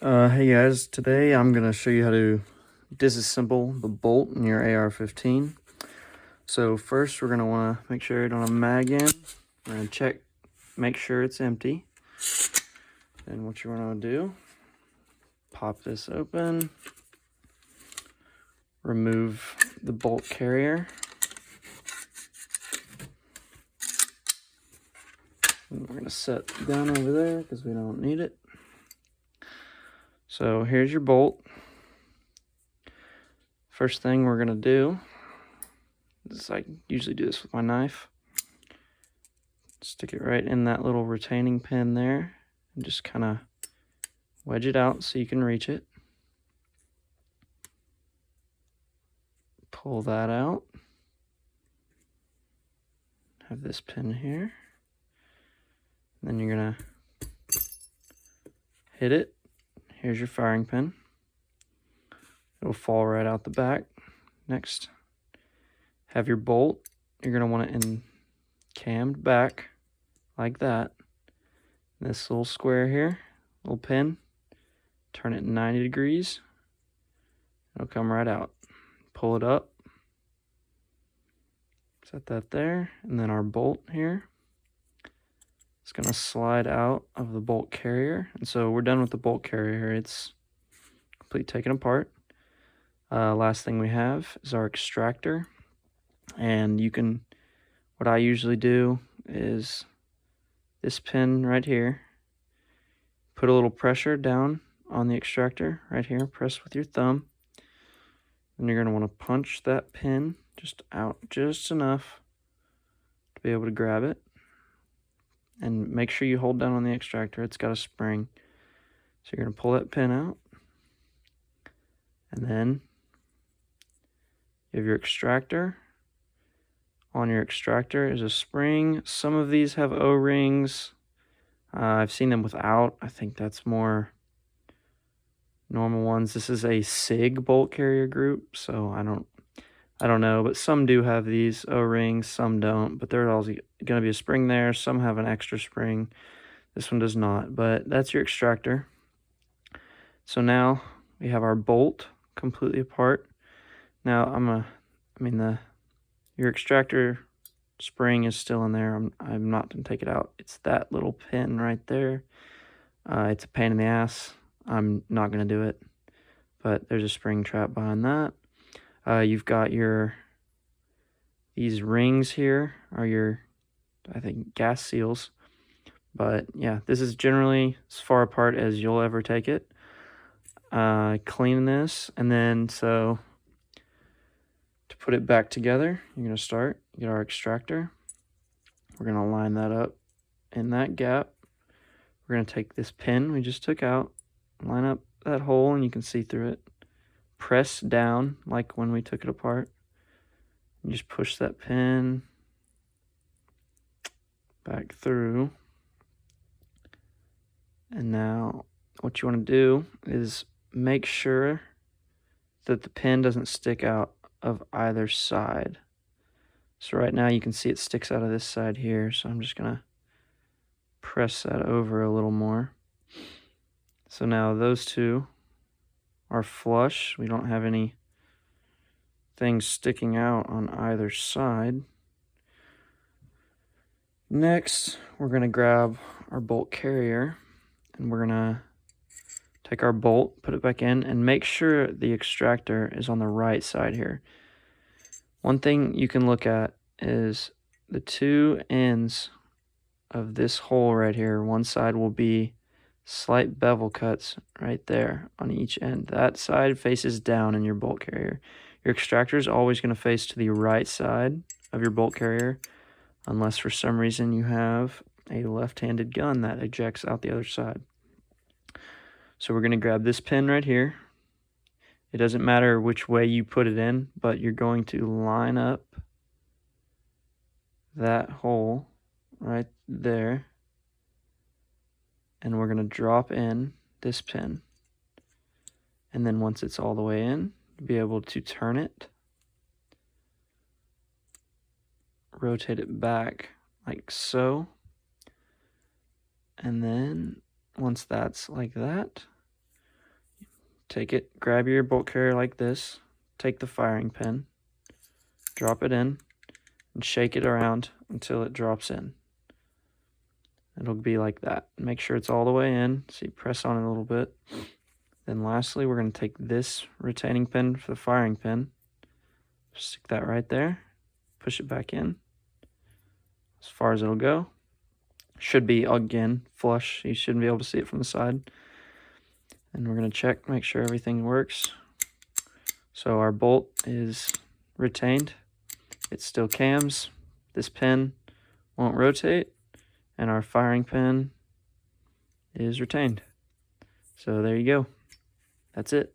Hey guys, today I'm going to show you how to disassemble the bolt in your AR-15. So first we're going to want to make sure you don't have a mag in. We're going to check, make sure it's empty. Then what you want to do, pop this open, remove the bolt carrier. And we're going to set the gun over there because we don't need it. So here's your bolt. First thing we're going to do is I usually do this with my knife. Stick it right in that little retaining pin there and just kind of wedge it out so you can reach it. Pull that out. Have this pin here. And then you're going to hit it. Here's your firing pin. It'll fall right out the back. Next, have your bolt. You're going to want it cammed back like that. This little square here, little pin, turn it 90 degrees. It'll come right out. Pull it up. Set that there. And then our bolt here. It's going to slide out of the bolt carrier. And so we're done with the bolt carrier. It's completely taken apart. Last thing we have is our extractor. And what I usually do is this pin right here. Put a little pressure down on the extractor right here. Press with your thumb. And you're going to want to punch that pin just out just enough to be able to grab it. And make sure you hold down on the extractor. It's got a spring. So you're going to pull that pin out. And then you have your extractor. On your extractor is a spring. Some of these have O-rings. I've seen them without. I think that's more normal ones. This is a SIG bolt carrier group, so I don't know, but some do have these O-rings, some don't, but there's always going to be a spring there. Some have an extra spring. This one does not, but that's your extractor. So now we have our bolt completely apart. Now your extractor spring is still in there. I'm not going to take it out. It's that little pin right there. It's a pain in the ass. I'm not going to do it, but there's a spring trap behind that. You've got these rings here are your, I think, gas seals. But yeah, this is generally as far apart as you'll ever take it. Clean this, and then so to put it back together, you're going to get our extractor. We're going to line that up in that gap. We're going to take this pin we just took out, line up that hole, and you can see through it. Press down like when we took it apart. You just push that pin back through. And now what you want to do is make sure that the pin doesn't stick out of either side. So right now you can see it sticks out of this side here. So I'm just going to press that over a little more. So now those two are flush. We don't have any things sticking out on either side. Next, we're going to grab our bolt carrier, and we're going to take our bolt, put it back in, and make sure the extractor is on the right side here. One thing you can look at is the two ends of this hole right here. One side will be slight bevel cuts right there on each end. That side faces down in your bolt carrier. Your extractor is always going to face to the right side of your bolt carrier, unless for some reason you have a left-handed gun that ejects out the other side. So we're going to grab this pin right here. It doesn't matter which way you put it in, but you're going to line up that hole right there. And we're going to drop in this pin. And then once it's all the way in, be able to turn it, rotate it back like so. And then once that's like that, take it, grab your bolt carrier like this, take the firing pin, drop it in, and shake it around until it drops in. It'll be like that. Make sure it's all the way in, so you press on it a little bit. Then lastly, we're going to take this retaining pin for the firing pin, stick that right there, push it back in as far as it'll go. Should be, again, flush. You shouldn't be able to see it from the side. And we're going to check, make sure everything works. So our bolt is retained. It still cams. This pin won't rotate. And our firing pin is retained. So there you go. That's it.